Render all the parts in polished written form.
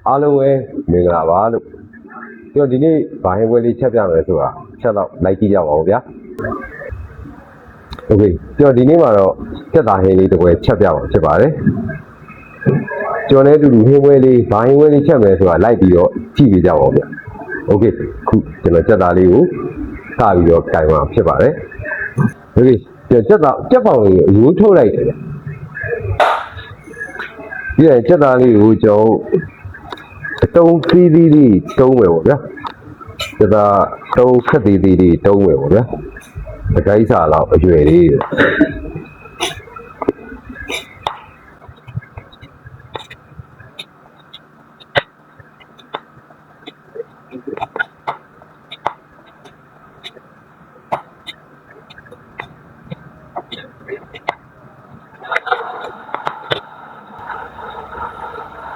အားလုံးပဲမင်္ဂလာပါလို့ကျွန်တော်ဒီနေ့ဘာဟင်းပွဲလေးချက်ပြမယ်ဆိုတာချက်တော့လိုက်ကြည့်ကြပါဦးဗျာโอเคကျွန်တော်ဒီနေ့မှာတော့ချက်သားဟင်းလေးတစ်ပွဲချက်ပြပါဖြစ်ပါတယ်ကျွန်တော်လည်းအတူတူဟင်းပွဲလေးဘာဟင်းပွဲလေးချက်မယ်ဆိုတာလိုက်ပြီးတော့ကြည့်ပြကြပါဦးဗျာโอเคခုကျွန်တော်ချက်သားလေးကိုစပြီးတော့ကြိုင်မှာဖြစ်ပါတယ်โอเคကျွန်တော်ချက်ပေါင်လေးကိုအရိုးထုတ်လိုက်တယ်ဗျာဒီချက်သားလေးကိုကျွန်တော်တုံးသီးသီးလေးတုံးမယ်ပေါ့ဗျာဒါတုံးခက်သီးသီးလေးတုံးမယ်ပေါ့ဗျာအကြိုက်စားတော့အရွယ်လေး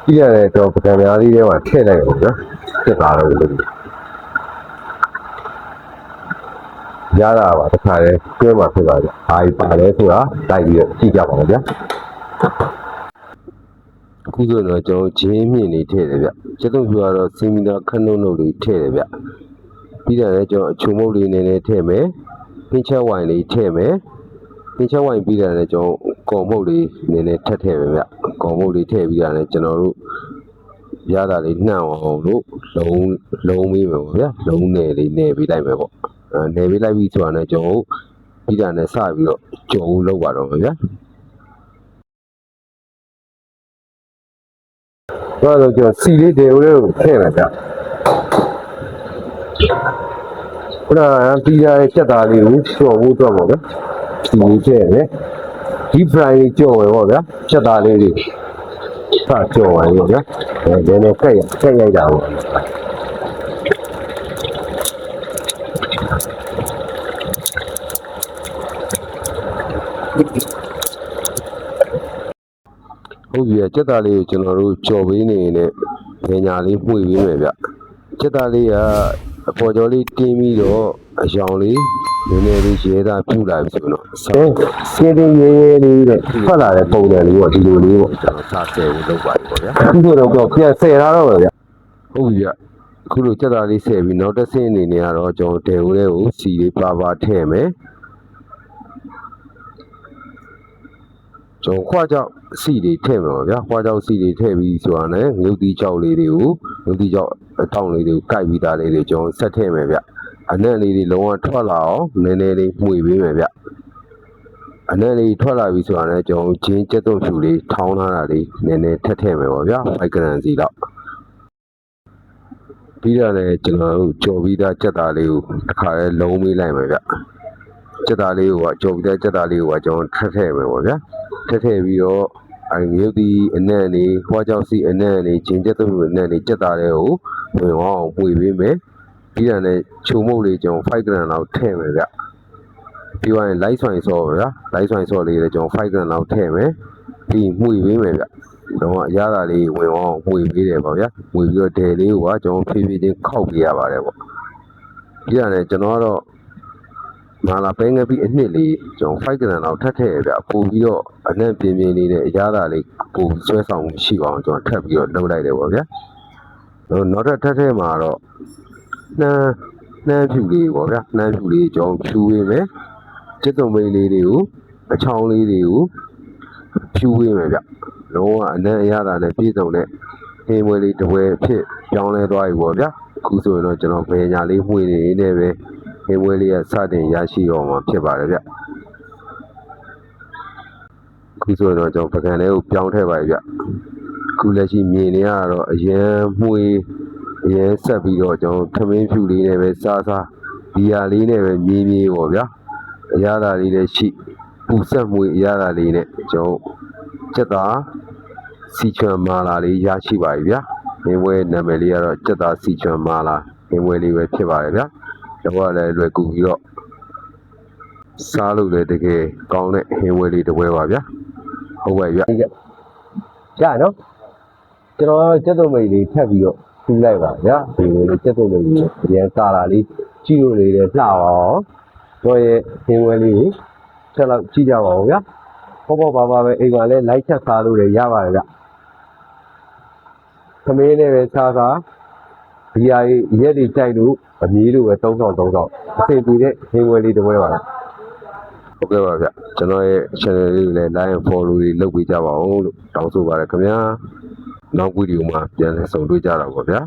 ဒီရတယ်တော့ပကံများလေးထဲမှာထည့်လိုက်အောင်နော်စစ်သားတော့လို့ရတာပါတစ်ခါလဲကျွဲမှာဖြစ်ပါကြ။အားပါလဲဆိုတာတိုက်ပြီးတော့ကြည့်ကြပါဦးဗျာ။အခုဆိုတော့ကျွန်တော်ဂျင်းမြင့်လေးထည့်တယ်ဗျ။ကျက်သွန်ဖြူကတော့စင်မီနာခက်နှုတ်နှုတ်လေးထည့်တယ်ဗျ။ပြီးတော့လည်းကျွန်တော်အချုံမုတ်လေးနည်းနည်းထည့်မယ်။ပင်းချက်ဝိုင်လေးထည့်မယ်။ပင်းချက်ဝိုင်ပြီးတော့လည်းကျွန်တော်ကော်မုတ်လေးနည်းနည်းထည့်မယ်ဗျ။ကော်မုတ်လေးထည့်ပြီးတော့လည်းကျွန်တော်တို့ရတာလေးနှံ့အောင်လို့လုံးပေးမယ်ပေါ့ဗျာလုံးနယ်လေးနယ်ပေးလိုက်မယ်ပေါ့နယ်ပေးလိုက်ပြီးဆိုတာနဲ့ကျွန်တော်ပြီးတာနဲ့စပြီးတော့ကြုံလောက်ပါတော့မယ်ဗျာတော့ကျွန်တော်စီလေးတွေဦးလေးကိုထည့်မယ်ဗျာခုနကပြီးရတဲ့ချက်သားလေးကိုကြော်ဖို့တော့ပေါ့ဗျာစီလေးထည့်တယ်ဒီဖရိုင်လေးကြော်မယ်ပေါ့ဗျာချက်သားလေးတွေဖတ်ကြော်ပါရောဗျာနည်းနည်းကြက်ရိုက်တာပေါ့ဟုတ်ပြီကြက်သားလေးကိုကျွန်တော်တို့ကြော်ပေးနေနဲ့ပညာလေးမှု့ပေးမယ်ဗျကြက်သားလေးကအပေါ်ကျော်လေးတင်းပြီးတော့အယောင်လေးနည်းနည်းလေးရဲသားပြုတ်လာပြီဆိုတော့စင်းတင်းရဲရဲလေးတဲ့ထွက်လာတဲ့ပုံစံလေးပေါ့ဒီလိုလေးပေါ့ကျွန်တော်စဆယ်ဖို့လုပ်ပါပြီပေါ့ဗျာအခုတော့ပြန်ဆယ်ထားတော့ဗျဟုတ်ပြီဗျအခုလိုကြက်သားလေးဆယ်ပြီးနောက်တစ်ဆင်းအနေနဲ့ကတော့ကျွန်တော်တဲဦးလေးကိုစီလေးပါထည့်မယ်ကျွန်တော်ခွားကြောက်စီတွေထည့်မှာပါဗျာခွားကြောက်စီတွေထည့်ပြီးဆိုတာနဲ့ငုတ်တီကြောက်လေးတွေကိုငုတ်တီကြောက်အတောင်လေးတွေကိုကိုက်ပြီးသားလေးတွေကျွန်တော်ဆက်ထည့်မယ်ဗျအနက်လေးတွေလုံးဝထွက်လာအောင်နည်းနည်းလေးမှု့ပေးမယ်ဗျအနက်လေးထွက်လာပြီဆိုတာနဲ့ကျွန်တော်ဂျင်းကျက်သွန်ဖြူလေးထောင်းထားတာလေးနည်းနည်းထည့်မယ်ပေါ့ဗျာ5 gram စီတော့ပြီးတော့လည်းကျွန်တော်တို့ကြော်ပြီးသားကြက်သားလေးကိုတစ်ခါလဲလုံးပေးလိုက်မယ်ဗျကြက်သားလေးကိုကြော်ပြီးသားကြက်သားလေးကိုကျွန်တော်ထည့်မယ်ပေါ့ဗျာထည့်ပြီးတော့ငုတ်တီအနက်လေးခွားကြောက်စီအနက်လေးဂျင်းကျက်သွန်ဖြူအနက်လေးကြက်သားလေးကိုဝင်အောင်မှု့ပေးမယ်ပြီးတော့လည်းချုံမုတ်လေးကျွန်တော်5 gram လောက်ထည့်မယ်ဗျပြီးတော့လိုက်ဆွိုင်ဆော့ဗျာလိုက်ဆွိုင်ဆော့လေးလည်းကျွန်တော်5 gram လောက်ထည့်မယ်ပြီးမှု့ပေးမယ်ဗျတော့အရသာလေးဝင်အောင်မှု့ပေးတယ်ပေါ့ဗျာမှု့ပြီးတော့ဒယ်လေးကိုကျွန်တော်ဖြည်းဖြည်းချင်းခောက်ပြရပါတယ်ပေါ့ပြီးတော့လည်းကျွန်တော်ကတော့မာလာပဲငယ်ပြီးအနှစ်လေးကျွန်တော်5 gram လောက်ထပ်ထည့်ရဗျပို့ပြီးတော့အနက်ပြင်းပြင်းလေးနဲ့အရသာလေးပို့ဆွဲဆောင်ရှိအောင်ကျွန်တော်ထပ်ပြီးတော့လုပ်လိုက်တယ်ပေါ့ဗျာနောက်ထပ်ထည့်မှာတော့နှမ်းဖြူလေးပေါ့ဗျာနှမ်းဖြူလေးကျွန်တော်ဖြူပေးမယ်ကျက်သွန်မိန်လေးတွေကိုအချောင်းလေးတွေကိုဖြူပေးမယ်ဗျလုံးဝအနက်အရသာနဲ့ပြည့်စုံတဲ့ဟင်းမွေးလေးတစ်ပွဲအဖြစ်ပြောင်းလဲသွားပြီပေါ့ဗျာအခုဆိုရင်တော့ကျွန်တော်ပညာလေးမှု့နေနေပဲဟင်းမွေးလေးကစတင်ရရှိတော့မှာဖြစ်ပါတယ်ဗျအခုဆိုရင်တော့ကျွန်တော်ပကံလေးကိုပြောင်းထည့်ပါပြီဗျအခုလက်ရှိမြင်နေရတော့အရင်မှု့အရင်ဆက်ပြီးတော့ကျွန်တော်ထမင်းဖြူလေးနဲ့ပဲစားဒီဟာလေးနဲ့ပဲမြည်ပေါ့ဗျာအရသာလေးလည်းရှိပူဆက်မွေအရသာလေးနဲ့ကျွန်တော်ကြက်သားစီချွမ်မာလာလေးရရှိပါပြီဗျာဟင်းဝဲနာမည်လေးကတော့ကြက်သားစီချွမ်မာလာဟင်းဝဲလေးပဲဖြစ်ပါတယ်ဗျာကျွန်တော်ကလည်းလွယ်ကူပြီးတော့စားလို့လည်းတကယ်ကောင်းတဲ့ဟင်းဝဲလေးတစ်ပွဲပါဗျာဟုတ်ပါဗျာရနော်ကျွန်တော်ကြက်သွန်မိန်လေးထပ်ပြီးတော့ပြလိုက်ပါဗျာဒီလိုကြက်သွန်မိန်လေးအရင်ကာလာလေးကြည့်လို့လေးလည်းလှအောင်တော့ရဲ့ဟင်းဝဲလေးချက်လောက်ကြည့်ကြပါဦးဗျာပေါ့ပါပဲအိမ်မှာလည်းလိုက်ချက်စားလို့လည်းရပါတယ်ဗျ သမင်းနဲ့ပဲစားစားဒီဟာရက်တွေကြိုက်လို့အမီးလို့ပဲ3ဆောင်အဆင်ပြေတဲ့ဟင်းဝဲလေးတစ်ပွဲပါလားဟုတ်ကဲ့ပါဗျကျွန်တော်ရဲ့ channel လေးကိုလည်း like and follow တွေလုပ်ပေးကြပါဦးလို့တောင်းဆိုပါတယ်ခင်ဗျာနောက်ဗီဒီယိုမှာပြန်လည်ဆုံတွေ့ကြတာပေါ့ဗျာ